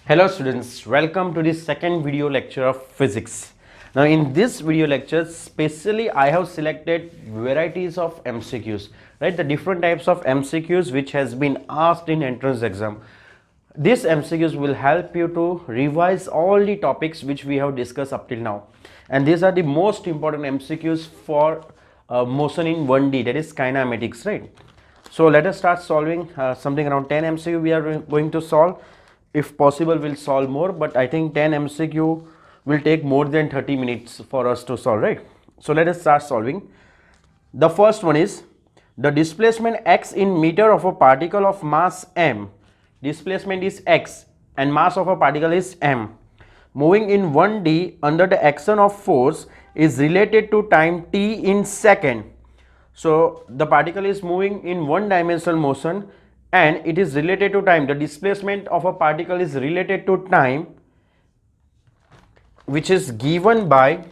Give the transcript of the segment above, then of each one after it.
Hello students, welcome to the second video lecture of physics. Now in this video lecture, specially I have selected varieties of MCQs, right? The different types of MCQs which has been asked in entrance exam. These MCQs will help you to revise all the topics which we have discussed up till now. And these are the most important MCQs for motion in 1D, that is kinematics, right? So let us start solving something around 10 MCQ we are going to solve. If possible, we'll solve more, but I think 10 MCQ will take more than 30 minutes for us to solve, right? So let us start solving. The first one is the displacement x in meter of a particle of mass m. Displacement is x and mass of a particle is m. Moving in 1D under the action of force is related to time t in second. So the particle is moving in one dimensional motion and it is related to time. The displacement of a particle is related to time, which is given by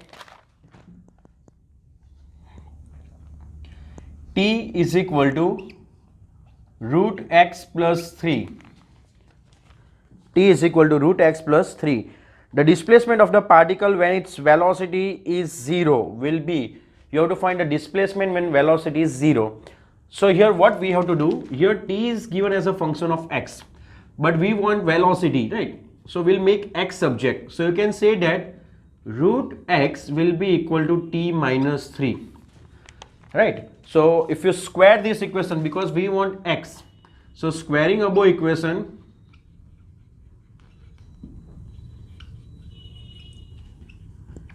t is equal to root x plus 3. T is equal to root x plus 3. The displacement of the particle when its velocity is 0 will be, you have to find the displacement when velocity is 0. So here what we have to do, here t is given as a function of x, but we want velocity, right? So we'll make x subject. So you can say that root x will be equal to t minus 3, right? So if you square this equation, because we want x, so squaring above equation,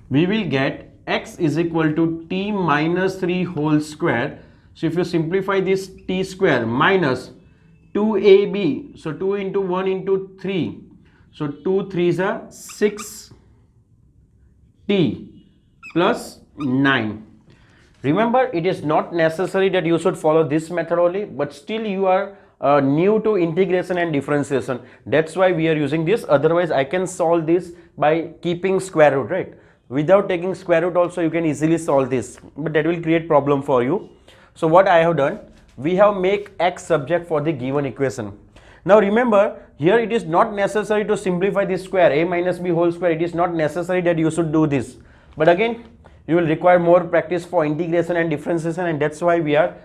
we will get x is equal to t minus 3 whole square. So if you simplify this, t square minus 2ab, so 2 into 1 into 3, so 2 3s are 6t plus 9. Remember, it is not necessary that you should follow this method only, but still you are new to integration and differentiation. That's why we are using this. Otherwise, I can solve this by keeping square root, right? Without taking square root also you can easily solve this, but that will create problem for you. So what I have done, we have make x subject for the given equation. Now remember, here it is not necessary to simplify this square, a minus b whole square. It is not necessary that you should do this, but again you will require more practice for integration and differentiation, and that's why we are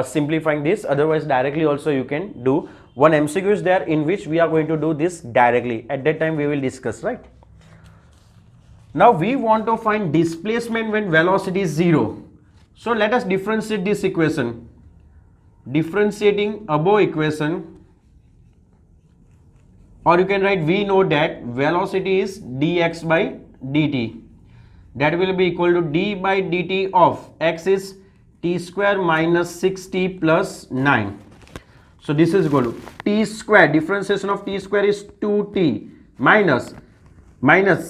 simplifying this. Otherwise directly also you can do. One MCQ is there in which we are going to do this directly. At that time we will discuss, right? Now we want to find displacement when velocity is 0. So let us differentiate this equation. Differentiating above equation, or you can write, we know that velocity is dx by dt. That will be equal to d by dt of x is t square minus 6t plus 9. So this is equal to t square, differentiation of t square is 2t minus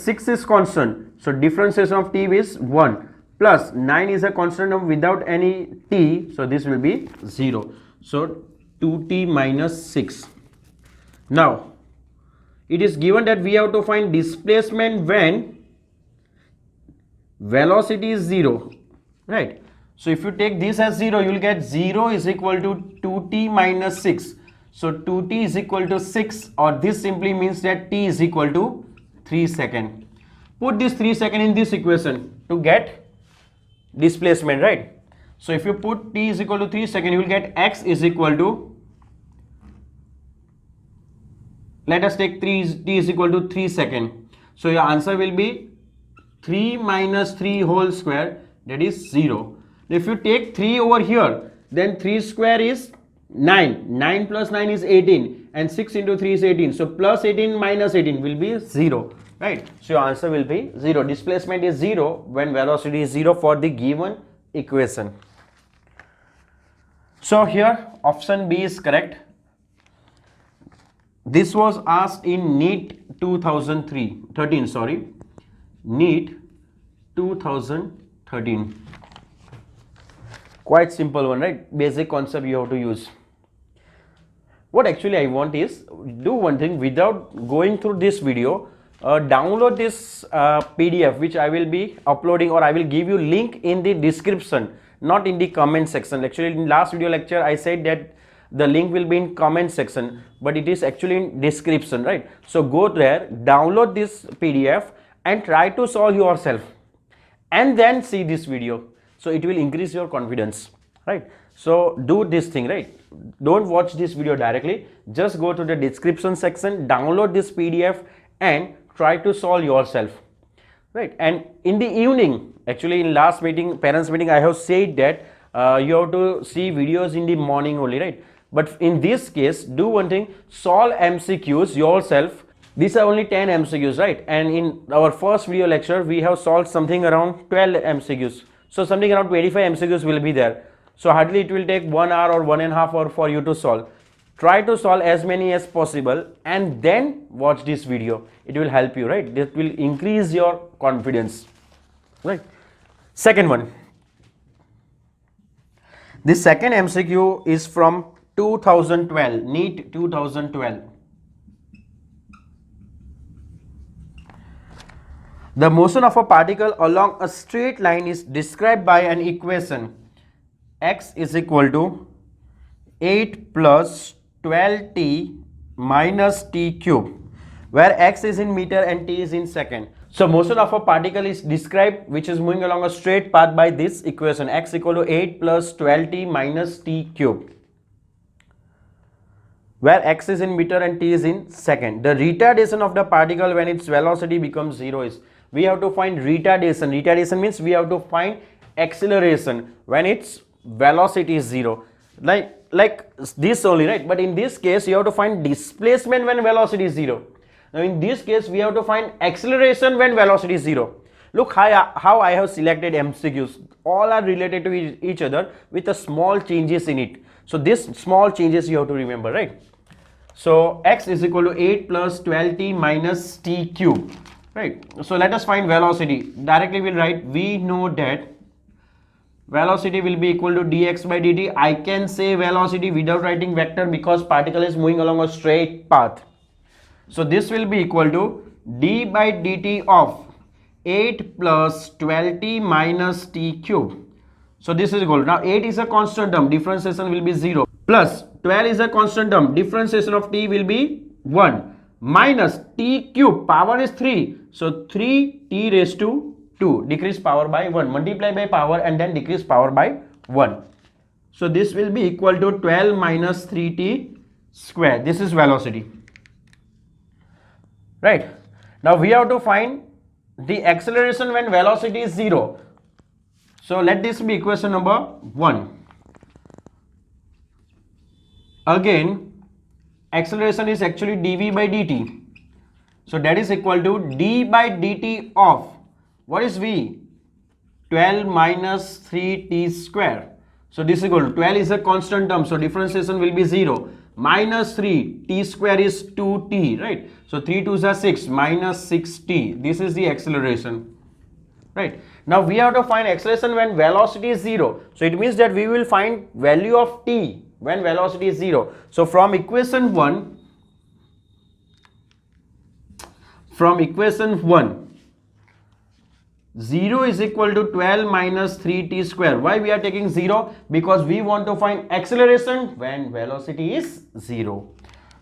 6 is constant. So differentiation of t is 1. Plus 9 is a constant of without any t, so this will be 0. So 2t minus 6. Now it is given that we have to find displacement when velocity is 0, right? So if you take this as 0, you will get 0 is equal to 2t minus 6. So 2t is equal to 6, or this simply means that t is equal to 3 seconds. Put this 3 seconds in this equation to get displacement, right? So if you put t is equal to 3 seconds, you will get x is equal to, let us take t is equal to 3 seconds. So your answer will be 3 minus 3 whole square, that is 0. If you take 3 over here, then 3 square is 9. 9 plus 9 is 18, and 6 into 3 is 18. So plus 18 minus 18 will be 0. Right, so your answer will be 0. Displacement is 0 when velocity is 0 for the given equation. So here option B is correct. This was asked in NEET 2013, sorry, NEET 2013. Quite simple one, right? Basic concept you have to use. What actually I want is, do one thing without going through this video. Download this PDF which I will be uploading, or I will give you link in the description, not in the comment section. Actually in last video lecture I said that The link will be in comment section, but it is actually in description, right? So go there, download this PDF and try to solve yourself, and then see this video. So it will increase your confidence, right? So do this thing, right? Don't watch this video directly, just go to the description section, download this PDF and try to solve yourself, right? And in the evening, actually in last meeting, parents meeting, I have said that you have to see videos in the morning only, right? But in this case, do one thing, solve MCQs yourself. These are only 10 MCQs, right? And in our first video lecture, we have solved something around 12 MCQs. So something around 25 MCQs will be there. So hardly it will take 1 hour or 1.5 hours for you to solve. Try to solve as many as possible and then watch this video. It will help you, right? That will increase your confidence, right? Second one. The second MCQ is from 2012, NEET 2012. The motion of a particle along a straight line is described by an equation. X is equal to 8 plus 12t minus t cube, where x is in meter and t is in second. So motion of a particle is described which is moving along a straight path by this equation, x equal to 8 plus 12t minus t cube, where x is in meter and t is in second. The retardation of the particle when its velocity becomes 0 is, we have to find retardation. Retardation means we have to find acceleration when its velocity is 0, like this only, right? But in this case you have to find displacement when velocity is 0. Now in this case we have to find acceleration when velocity is 0. Look how I have selected MCQs. All are related to each other with a small changes in it. So this small changes you have to remember, right? So x is equal to 8 plus 12t minus t cube, right? So let us find velocity. Directly we'll write, we know that velocity will be equal to dx by dt. I can say velocity without writing vector because particle is moving along a straight path. So this will be equal to d by dt of 8 plus 12t minus t cube. So this is equal to, now 8 is a constant term, differentiation will be 0, plus 12 is a constant term, differentiation of t will be 1, minus t cube, power is 3, so 3t raised to 2, decrease power by 1, multiply by power and then decrease power by 1. So this will be equal to 12 minus 3t square. This is velocity, right? Now we have to find the acceleration when velocity is 0. So let this be equation number 1. Again, acceleration is actually dv by dt. So that is equal to d by dt of, what is v? 12 minus 3t square. So this is equal to, 12 is a constant term, so differentiation will be 0. Minus 3, t square is 2t, right? So 3 2s are 6, minus 6t. This is the acceleration, right? Now we have to find acceleration when velocity is 0. So it means that we will find value of t when velocity is 0. So from equation 1, 0 is equal to 12 minus 3t square. Why we are taking 0? Because we want to find acceleration when velocity is 0.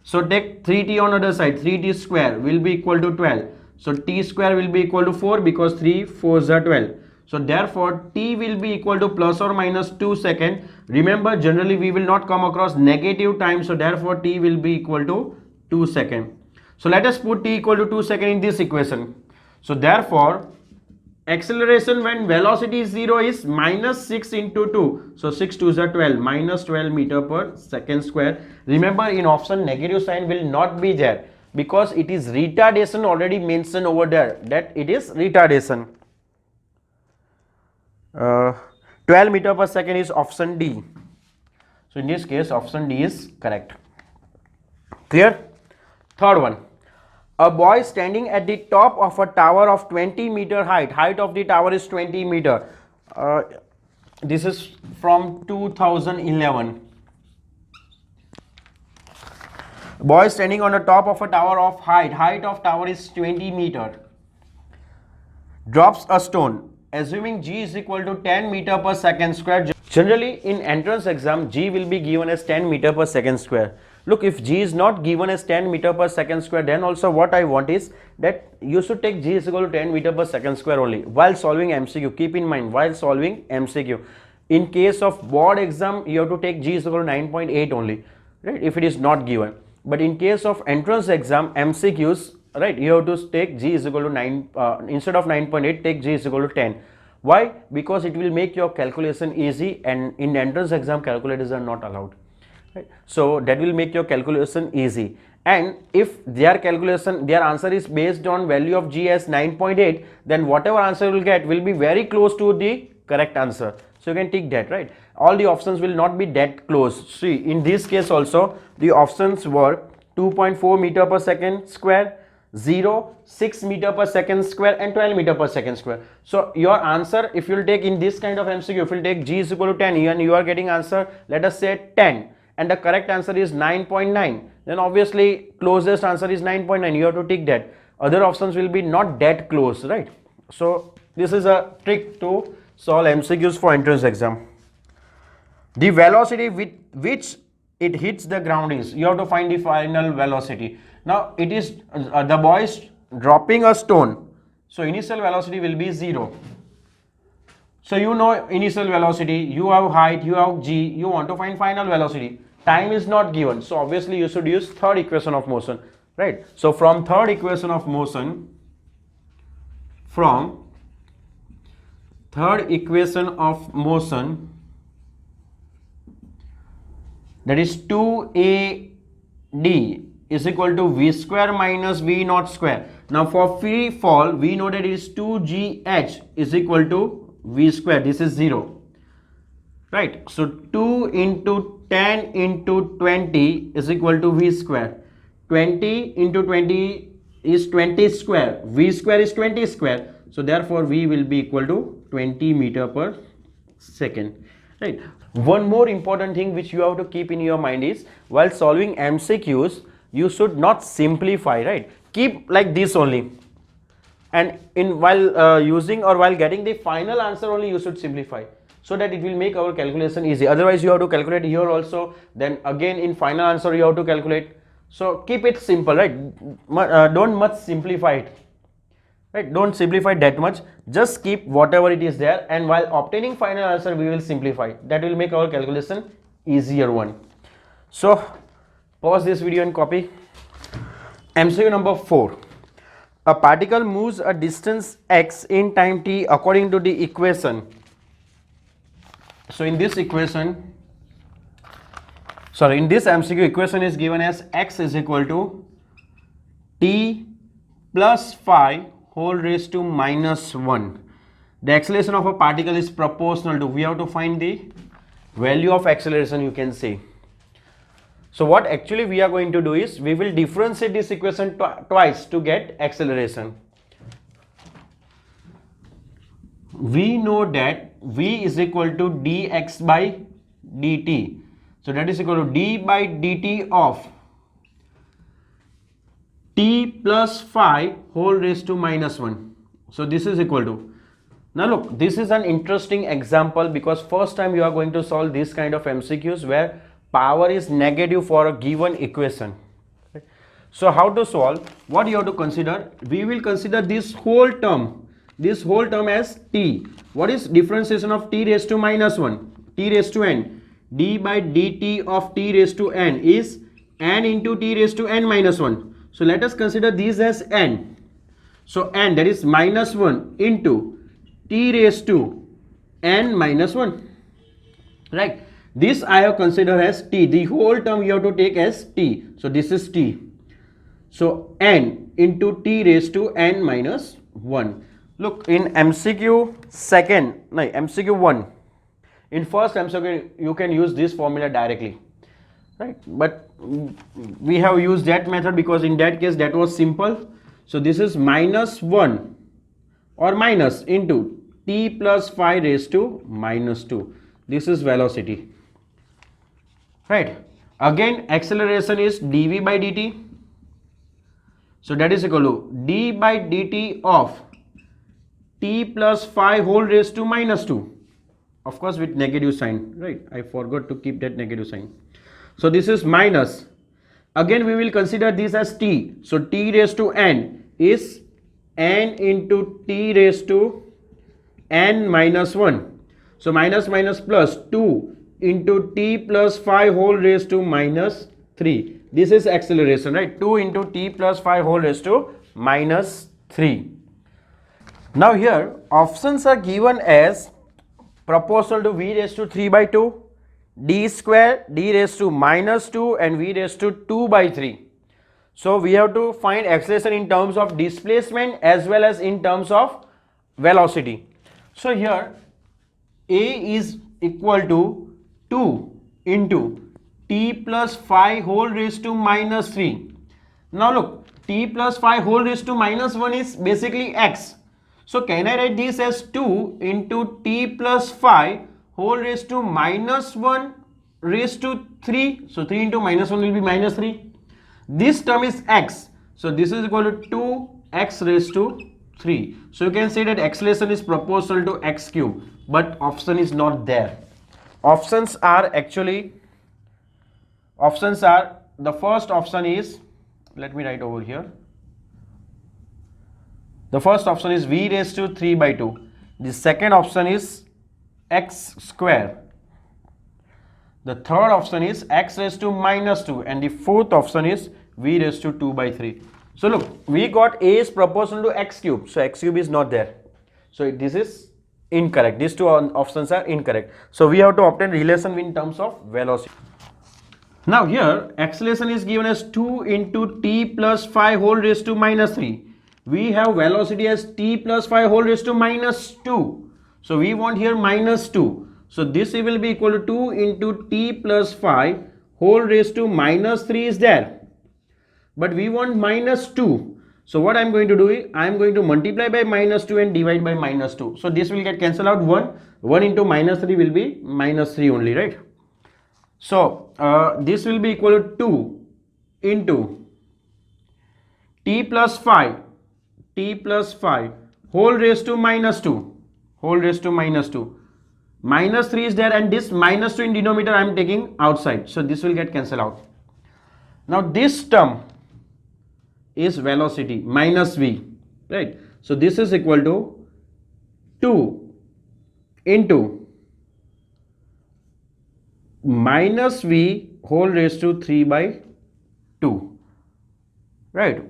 So take 3t on other side, 3t square will be equal to 12. So t square will be equal to 4 because 3 4s are 12. So therefore t will be equal to plus or minus 2 seconds. Remember, generally we will not come across negative time, so therefore t will be equal to 2 seconds. So let us put t equal to 2 seconds in this equation. So therefore acceleration when velocity is 0 is minus 6 into 2. So 6 2s are 12, minus 12 meter per second square. Remember, in option negative sign will not be there because it is retardation already mentioned over there, that it is retardation. 12 meter per second is option D. So in this case option D is correct. Clear? Third one. A boy standing at the top of a tower of 20 meter height of the tower is 20 meter. This is from 2011. Boy standing on the top of a tower of height of tower is 20 meter, drops a stone. assuming g is equal to 10 meter per second square. Generally in entrance exam, g will be given as 10 meter per second square. Look, if g is not given as 10 meter per second square, then also what I want is that you should take g is equal to 10 meter per second square only while solving MCQ. Keep in mind, while solving MCQ. In case of board exam, you have to take g is equal to 9.8 only, right, if it is not given. But in case of entrance exam MCQs, right, you have to take g is equal to 9, instead of 9.8, take g is equal to 10. Why? Because it will make your calculation easy, and in entrance exam calculators are not allowed. Right. So that will make your calculation easy, and if their calculation, their answer is based on value of g as 9.8, then whatever answer you will get will be very close to the correct answer. So you can tick that, right? All the options will not be that close. See, in this case also the options were 2.4 meter per second square, 0, 6 meter per second square, and 12 meter per second square. So your answer, if you will take in this kind of MCQ, if you will take g is equal to 10 and you are getting answer, let us say 10, and the correct answer is 9.9, then obviously closest answer is 9.9. You have to tick that. Other options will be not that close, right? So this is a trick to solve MCQs for entrance exam. The velocity with which it hits the ground is, you have to find the final velocity. Now it is the boy is dropping a stone, so initial velocity will be 0. So you know initial velocity, you have height, you have g, you want to find final velocity. Time is not given, so obviously you should use third equation of motion, right? So from third equation of motion, that is 2AD is equal to v square minus v naught square. Now for free fall, we know that it is 2gh is equal to v square. This is 0, right? So 2 into 10 into 20 is equal to v square. 20 into 20 is 20 square. V square is 20 square. So therefore v will be equal to 20 meter per second, right? One more important thing which you have to keep in your mind is, while solving MCQs, you should not simplify, right? Keep like this only, and in while using or while getting the final answer only you should simplify, so that it will make our calculation easy. Otherwise you have to calculate here also, then again in final answer you have to calculate. So keep it simple, right? Don't much simplify it, right? Don't simplify that much, just keep whatever it is there, and while obtaining final answer we will simplify. That will make our calculation easier one. So pause this video and copy. MCQ number 4. A particle moves a distance x in time t according to the equation. So in this equation, in this MCQ, equation is given as x is equal to t plus phi whole raised to minus 1. The acceleration of a particle is proportional to, we have to find the value of acceleration, you can say. So what actually we are going to do is, we will differentiate this equation twice to get acceleration. We know that v is equal to dx by dt. So that is equal to d by dt of t plus phi whole raised to minus 1. So this is equal to, now look, this is an interesting example because first time you are going to solve this kind of MCQs where power is negative for a given equation. So how to solve? What you have to consider? We will consider this whole term as t. What is differentiation of t raised to minus 1? T raised to n. D by dt of t raised to n is n into t raised to n minus 1. So let us consider these as n. So n, that is minus 1 into t raised to n minus 1. Right? This I have considered as t. The whole term you have to take as t. So this is t. So n into t raised to n minus 1. Look, in MCQ 1. In first MCQ you can use this formula directly, right? But we have used that method because in that case that was simple. So this is minus 1 or minus into t plus phi raised to minus 2. This is velocity, right? Again acceleration is dv by dt. So that is equal to d by dt of t plus 5 whole raised to minus 2. Of course with negative sign, right? I forgot to keep that negative sign. So this is minus. Again we will consider this as t. So t raised to n is n into t raised to n minus 1. So minus minus plus 2 into t plus 5 whole raised to minus 3. This is acceleration, right? 2 into t plus 5 whole raised to minus 3. Now here options are given as proportional to v raised to 3 by 2, d square, d raised to minus 2 and v raised to 2 by 3. So we have to find acceleration in terms of displacement as well as in terms of velocity. So here a is equal to 2 into t plus 5 whole raised to minus 3. Now look, t plus 5 whole raised to minus 1 is basically x. So can I write this as 2 into t plus 5 whole raised to minus 1 raised to 3. So 3 into minus 1 will be minus 3. This term is x. So this is equal to 2x raised to 3. So you can say that acceleration is proportional to x cube. But option is not there. Options are the first option is, let me write over here. The first option is v raised to 3 by 2. The second option is x square. The third option is x raised to minus 2. And the fourth option is v raised to 2 by 3. So look, we got a is proportional to x cube. So x cube is not there. So this is incorrect. These two options are incorrect. So we have to obtain relation in terms of velocity. Now here acceleration is given as 2 into t plus 5 whole raised to minus 3. We have velocity as t plus 5 whole raised to minus 2. So we want here minus 2. So this will be equal to 2 into t plus 5 whole raised to minus 3 is there. But we want minus 2. So what I am going to do is I am going to multiply by minus 2 and divide by minus 2. So this will get cancelled out 1. 1 into minus 3 will be minus 3 only, right? So this will be equal to 2 into t plus 5 whole raised to minus 2 minus 3 is there, and this minus 2 in denominator I am taking outside, so this will get cancelled out. Now this term is velocity minus v, right? So this is equal to 2 into minus v whole raised to 3 by 2, right?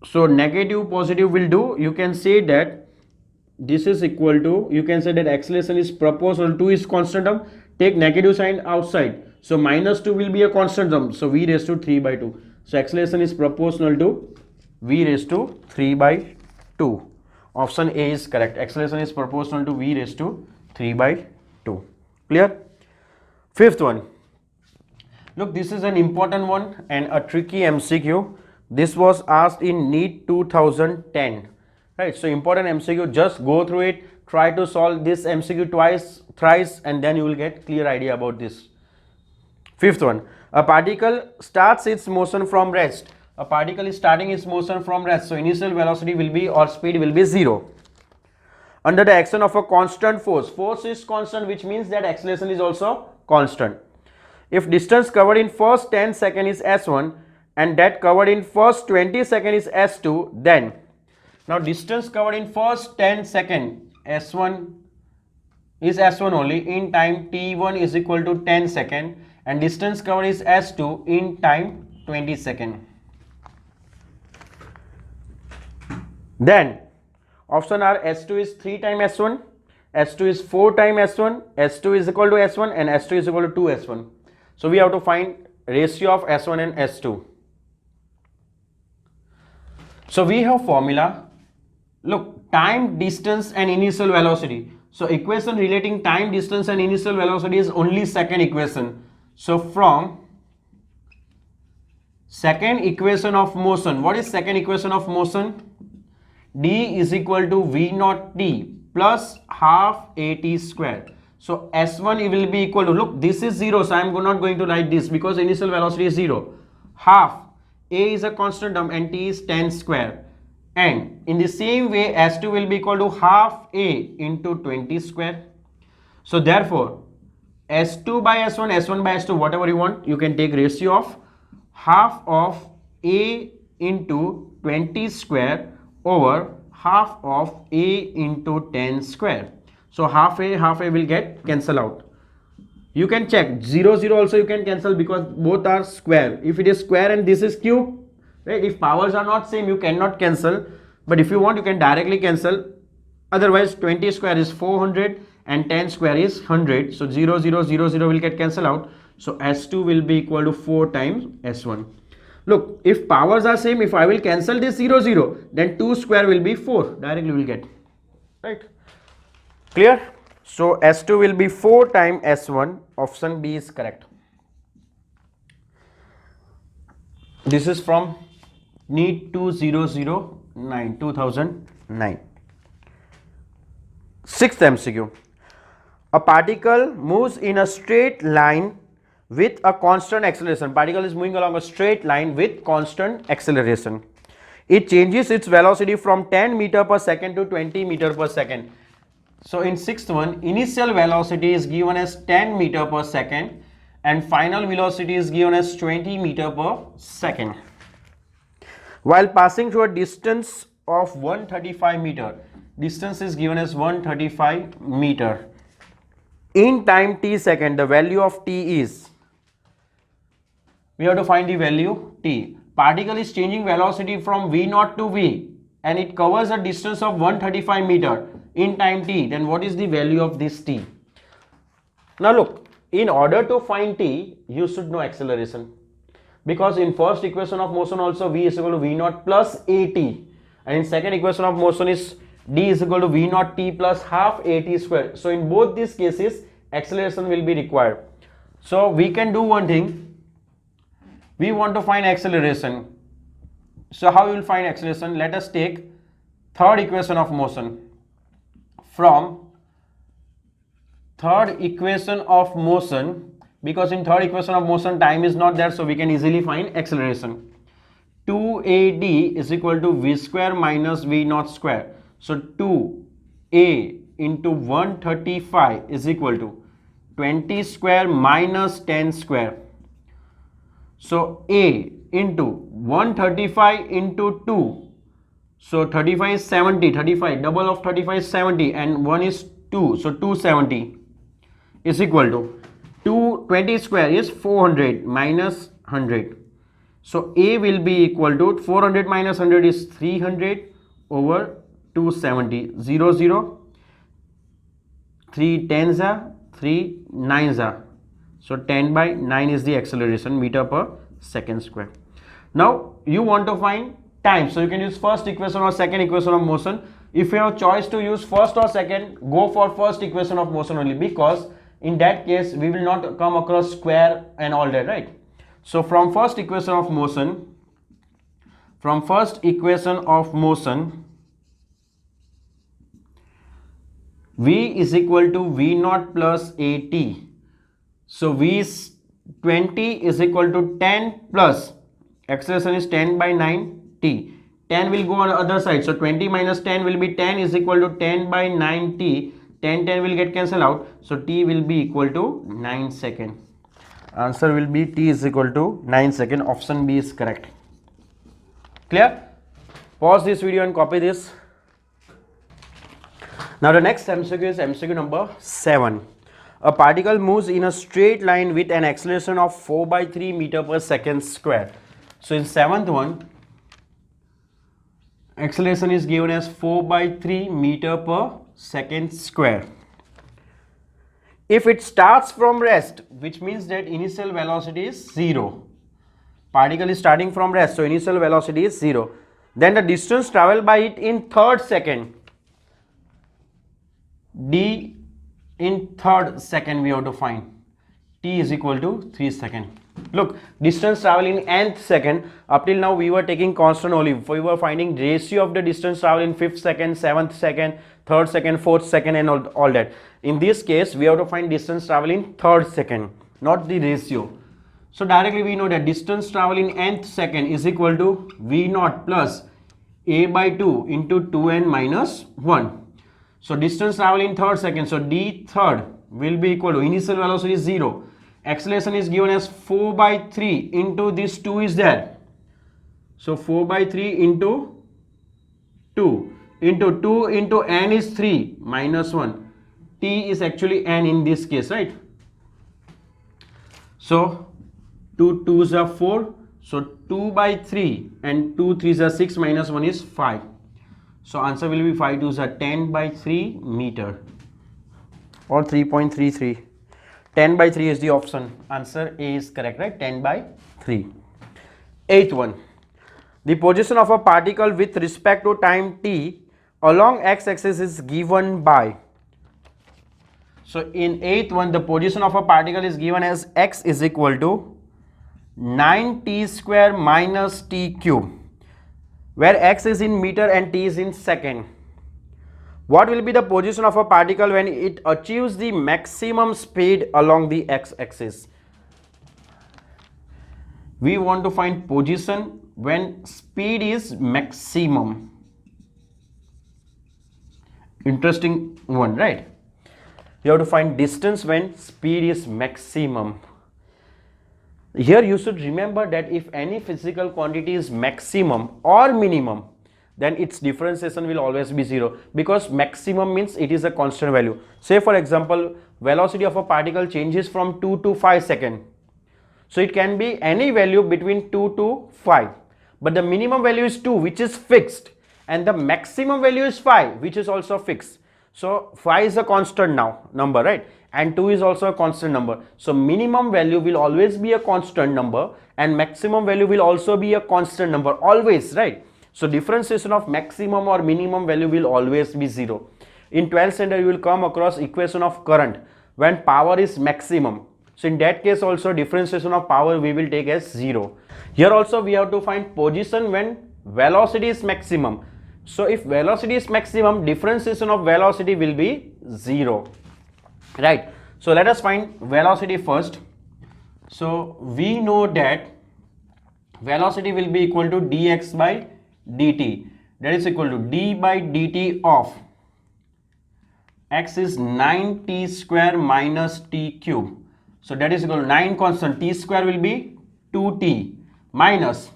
So negative positive will do. You can say that this is equal to, you can say that acceleration is proportional, 2 is constant term, take negative sign outside, so minus 2 will be a constant term, so v raised to 3 by 2. So acceleration is proportional to v raised to 3 by 2. Option A is correct. Acceleration is proportional to v raised to 3 by 2. Clear? Fifth one. Look, this is an important one and a tricky MCQ. This was asked in NEET 2010. Right, so important MCQ, just go through it, try to solve this MCQ twice, thrice, and then you will get clear idea about this. Fifth one, a particle starts its motion from rest. A particle is starting its motion from rest, so initial velocity will be, or speed will be 0. Under the action of a constant force. Force is constant, which means that acceleration is also constant. If distance covered in first 10 seconds is s1 and that covered in first 20 seconds is s2, then now distance covered in first 10 seconds s1 is s1 only in time t1 is equal to 10 seconds, and distance covered is s2 in time 20 seconds. Then option are s2 is 3 times s1, s2 is 4 times s1, s2 is equal to s1, and s2 is equal to 2s1. So we have to find ratio of s1 and s2. So we have formula. Look, time, distance and initial velocity. So equation relating time, distance and initial velocity is only second equation. So from second equation of motion, what is second equation of motion? D is equal to V naught T plus half AT square. So S1 it will be equal to, look, this is 0, so I am not going to write this because initial velocity is 0. Half A is a constant term and T is 10 square. And in the same way, S2 will be equal to half A into 20 square. So therefore, S2 by S1, S1 by S2, whatever you want, you can take ratio of half of A into 20 square over half of A into 10 square. So half A will get cancel out. You can check 0, 0 also you can cancel because both are square. If it is square and this is cube, right? If powers are not same, you cannot cancel. But if you want, you can directly cancel. Otherwise, 20 square is 400 and 10 square is 100. So 0, 0, 0, 0 will get cancelled out. So S2 will be equal to 4 times S1. Look, if powers are same, if I will cancel this 0, 0, then 2 square will be 4. Directly will get. Right? Clear? So S2 will be 4 times S1. Option B is correct. This is from NEET 2009. Sixth MCQ. A particle moves in a straight line with a constant acceleration. Particle is moving along a straight line with constant acceleration. It changes its velocity from 10 meter per second to 20 meter per second. So in sixth one, initial velocity is given as 10 meter per second and final velocity is given as 20 meter per second. While passing through a distance of 135 meter, distance is given as 135 meter. In time t second, the value of t is, we have to find the value t. Particle is changing velocity from v0 to v and it covers a distance of 135 meter in time t. Then what is the value of this t? Now look, in order to find t, you should know acceleration. Because in first equation of motion also v is equal to v0 plus at, and in second equation of motion is d is equal to v0 t plus half at square. So in both these cases, acceleration will be required. So we can do one thing. We want to find acceleration. So how you will find acceleration? Let us take third equation of motion. From third equation of motion, because in third equation of motion time is not there, so we can easily find acceleration. 2ad is equal to v square minus v0 square. So 2a into 135 is equal to 20 square minus 10 square. So a into 135 into 2. So 35 is 70, 35, double of 35 is 70 and 1 is 2. So 270 is equal to 220 square is 400 minus 100. So a will be equal to 400 minus 100 is 300 over 270. 0, 0. 3 tens are, 3 nines are. So 10 by 9 is the acceleration meter per second square. Now you want to find time. So you can use first equation or second equation of motion. If you have choice to use first or second, go for first equation of motion only, because in that case we will not come across square and all that, right? So from first equation of motion, v is equal to v0 plus at. So v is 20 is equal to 10 plus acceleration is 10 by 9 t. 10 will go on the other side, so 20 minus 10 will be 10 is equal to 10 by 9 t. 10 will get cancelled out, so t will be equal to 9 second. Answer will be t is equal to 9 second. Option B is correct. Clear? Pause this video and copy this. Now the next MCQ is MCQ number 7. A particle moves in a straight line with an acceleration of 4 by 3 meter per second square. So in 7th one, acceleration is given as 4 by 3 meter per second square. If it starts from rest, which means that initial velocity is 0. Particle is starting from rest, so initial velocity is 0. Then the distance traveled by it in third second, d in third second we have to find. T is equal to 3 seconds. Look, distance travel in nth second. Up till now we were taking constant only. We were finding ratio of the distance travel in 5th second, 7th second, 3rd second, 4th second and all that. In this case we have to find distance travel in 3rd second, not the ratio. So directly we know that distance travel in nth second is equal to v0 plus a by 2 into 2n minus 1. So distance travel in third second. So d third will be equal to initial velocity is 0. Acceleration is given as 4 by 3 into this 2 is there. So 4 by 3 into 2 into n is 3 minus 1. T is actually n in this case, right? So 2 2s are 4. So 2 by 3 and 2 3s are 6 minus 1 is 5. So answer will be 5 2s are 10 by 3 meter or 3.33. 10 by 3 is the option. Answer A is correct, right? 10 by 3. Eighth one. The position of a particle with respect to time t along x-axis is given by. So in eighth one, the position of a particle is given as x is equal to 9t square minus t cube, where x is in meter and t is in second. What will be the position of a particle when it achieves the maximum speed along the x-axis? We want to find position when speed is maximum. Interesting one, right? You have to find distance when speed is maximum. Here you should remember that if any physical quantity is maximum or minimum, then its differentiation will always be 0, because maximum means it is a constant value. Say for example, velocity of a particle changes from 2 to 5 seconds. So it can be any value between 2 to 5, but the minimum value is 2, which is fixed, and the maximum value is 5, which is also fixed. So 5 is a constant number, right? And 2 is also a constant number. So minimum value will always be a constant number and maximum value will also be a constant number, always, right? So differentiation of maximum or minimum value will always be 0. In 12th standard you will come across equation of current when power is maximum. So in that case also differentiation of power we will take as 0. Here also we have to find position when velocity is maximum. So if velocity is maximum, differentiation of velocity will be 0, right? So let us find velocity first. So we know that velocity will be equal to dx by dt, that is equal to d by dt of x is 9t square minus t cube. So that is equal to 9 constant, t square will be 2t minus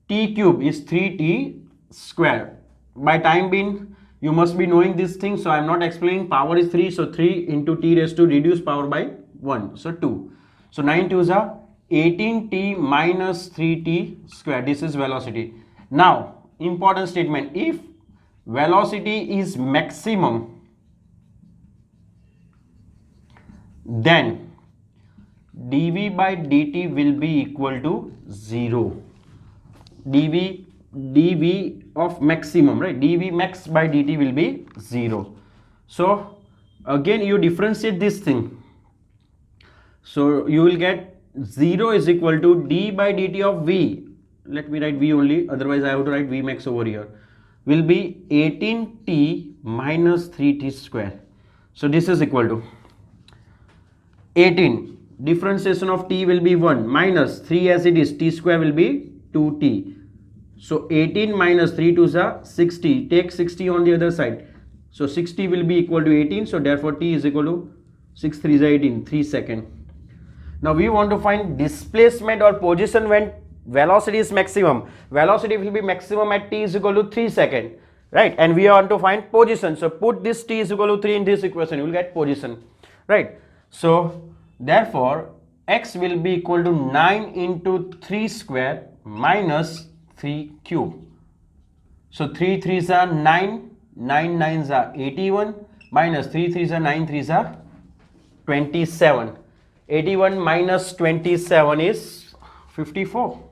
t cube is 3t square. By time being you must be knowing this thing, so I am not explaining. Power is 3, so 3 into t raised to reduce power by 1, so 2. So 9 2s are 18t minus 3t square. This is velocity. Now important statement, if velocity is maximum, then dv by dt will be equal to 0. dv of maximum, right? dv max by dt will be 0. So again you differentiate this thing, so you will get 0 is equal to d by dt of v. Let me write v only, otherwise I have to write v max over here, will be 18t minus 3t square. So this is equal to 18, differentiation of t will be 1 minus 3 as it is, t square will be 2t. So 18 minus 3 2s are 60, take 60 on the other side. So 60 will be equal to 18, so therefore t is equal to 6 3 is 18, 3 seconds. Now we want to find displacement or position when velocity is maximum. Velocity will be maximum at t is equal to 3 seconds, right? And we want to find position. So put this t is equal to 3 in this equation, you will get position, right? So therefore x will be equal to 9 into 3 square minus 3 cube. So 3 3s are 9, 9 9s are 81, minus 3 3s are 9 3s are 27. 81 minus 27 is 54.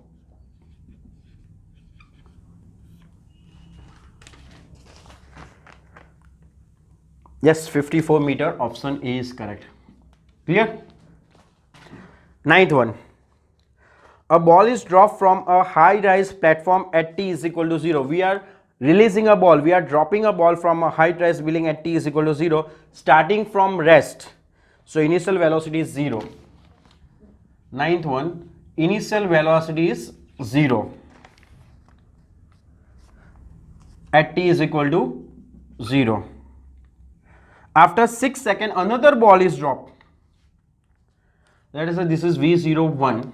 Yes, 54 meter, option A is correct. Clear? Ninth one. A ball is dropped from a high-rise platform at t is equal to 0. We are releasing a ball, we are dropping a ball from a high-rise building at t is equal to 0, starting from rest. So initial velocity is 0. Ninth one, initial velocity is 0. at t is equal to 0. After 6 seconds, another ball is dropped. Let us say this is V01.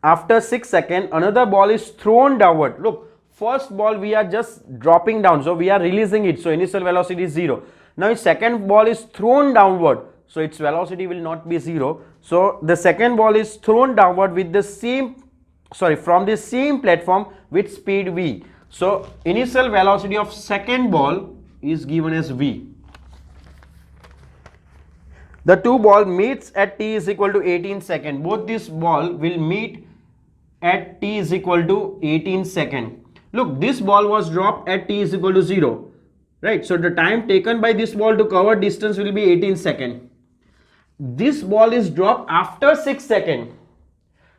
After 6 seconds, another ball is thrown downward. Look, first ball we are just dropping down, so we are releasing it, so initial velocity is 0. Now second ball is thrown downward, so its velocity will not be 0. So the second ball is thrown downward with the same, from the same platform with speed v. So initial velocity of second ball is given as v. The two ball meets at t is equal to 18 seconds. Both this ball will meet at t is equal to 18 seconds. Look, this ball was dropped at t is equal to 0. Right, so the time taken by this ball to cover distance will be 18 seconds. This ball is dropped after 6 seconds.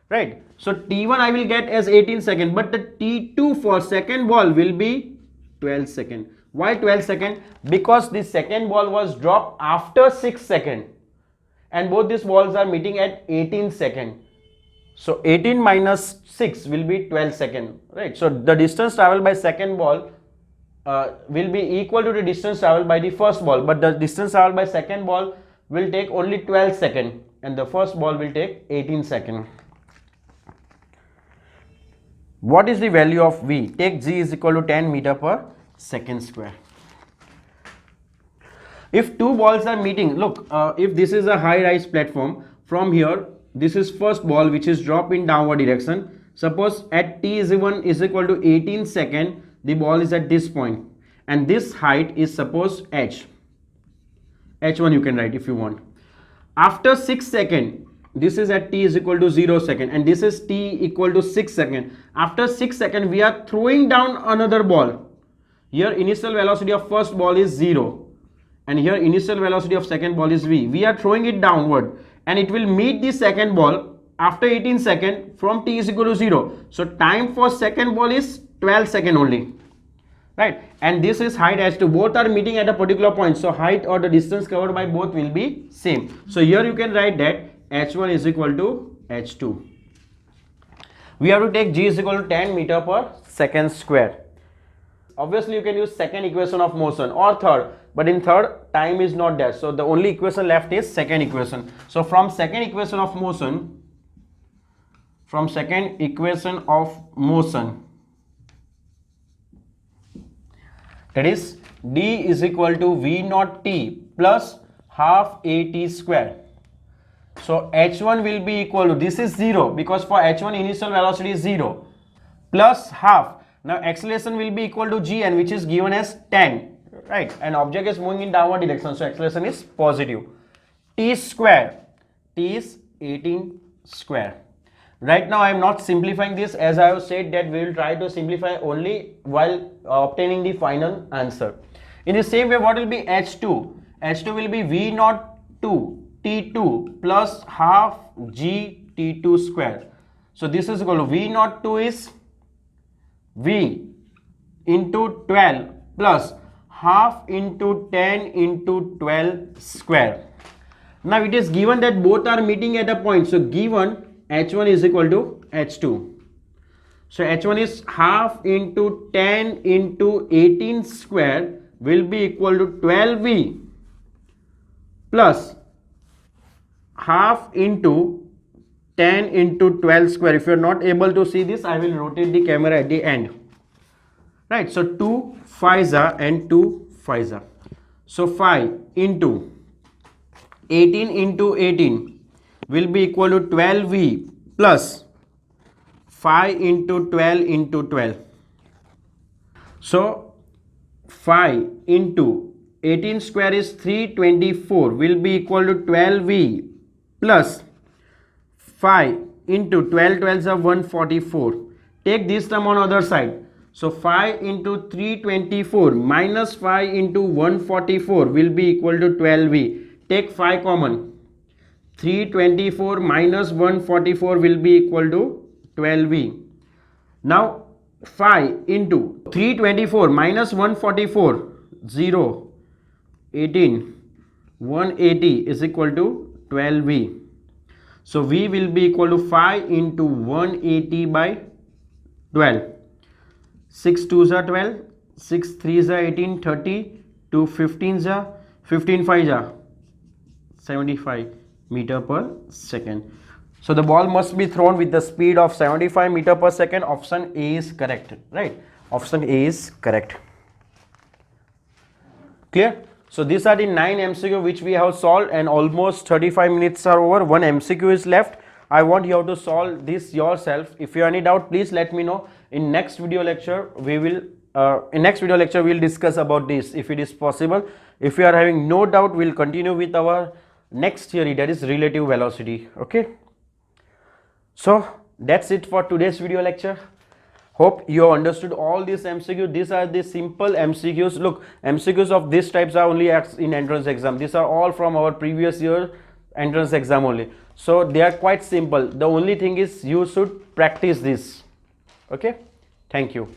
Right, so t1 I will get as 18 seconds, but the t2 for second ball will be 12 seconds. Why 12 seconds? Because the second ball was dropped after 6 seconds and both these balls are meeting at 18 seconds. So 18 minus 6 will be 12 seconds, right? So the distance traveled by second ball will be equal to the distance traveled by the first ball, but the distance traveled by second ball will take only 12 seconds and the first ball will take 18 seconds. What is the value of V? Take G is equal to 10 meter per second square. If two balls are meeting, look, if this is a high-rise platform, from here, this is first ball which is dropped in downward direction. Suppose at t1 is equal to 18 seconds, the ball is at this point and this height is suppose h. h1 you can write if you want. After 6 seconds, this is at t is equal to 0 second and this is t equal to 6 seconds. After 6 seconds, we are throwing down another ball. Here initial velocity of first ball is 0 and here initial velocity of second ball is v. We are throwing it downward and it will meet the second ball after 18 seconds from t is equal to 0. So time for second ball is 12 seconds only, right? And this is height h2. Both are meeting at a particular point, so height or the distance covered by both will be same. So here you can write that h1 is equal to h2. We have to take g is equal to 10 meter per second square. Obviously you can use second equation of motion or third, but in third time is not there, so the only equation left is second equation. So from second equation of motion, that is d is equal to v naught t plus half at square. So h1 will be equal to, this is 0 because for h1 initial velocity is 0, plus half. Now acceleration will be equal to gn, which is given as 10, right? And object is moving in downward direction, so acceleration is positive. T square, t is 18 square. Right now I am not simplifying this, as I have said that we will try to simplify only while obtaining the final answer. In the same way, what will be h2? h2 will be v naught 2 t2 plus half g t2 square. So this is equal to v naught 2 is v into 12 plus half into 10 into 12 square. Now it is given that both are meeting at a point, so given h1 is equal to h2. So h1 is half into 10 into 18 square will be equal to 12v plus half into 10 into 12 square. If you are not able to see this, I will rotate the camera at the end. Right, so 2 5s and 2 5s. So 5 into 18 into 18 will be equal to 12v plus 5 into 12 into 12. So 5 into 18 square is 324 will be equal to 12v plus 5 into 12 12s are 144. Take this term on other side. So 5 into 324 minus 5 into 144 will be equal to 12v. Take 5 common. 324 minus 144 will be equal to 12v. Now 5 into 324 minus 144, 0, 18, 180 is equal to 12v. So v will be equal to 5 into 180 by 12. 6 2s are 12, 6 3 are 18, 30, 2 15 are 15 5 are 75 meter per second. So the ball must be thrown with the speed of 75 meter per second. Option A is correct, right? Option A is correct. Clear? So these are the 9 MCQ which we have solved, and almost 35 minutes are over. One MCQ is left. I want you to solve this yourself. If you have any doubt, please let me know. In next video lecture, we will discuss about this if it is possible. If you are having no doubt, we'll continue with our next theory, that is relative velocity. Okay. So that's it for today's video lecture. Hope you have understood all these MCQs. These are the simple MCQs. Look, MCQs of these types are only in entrance exam. These are all from our previous year entrance exam only. So they are quite simple. The only thing is you should practice this. Okay. Thank you.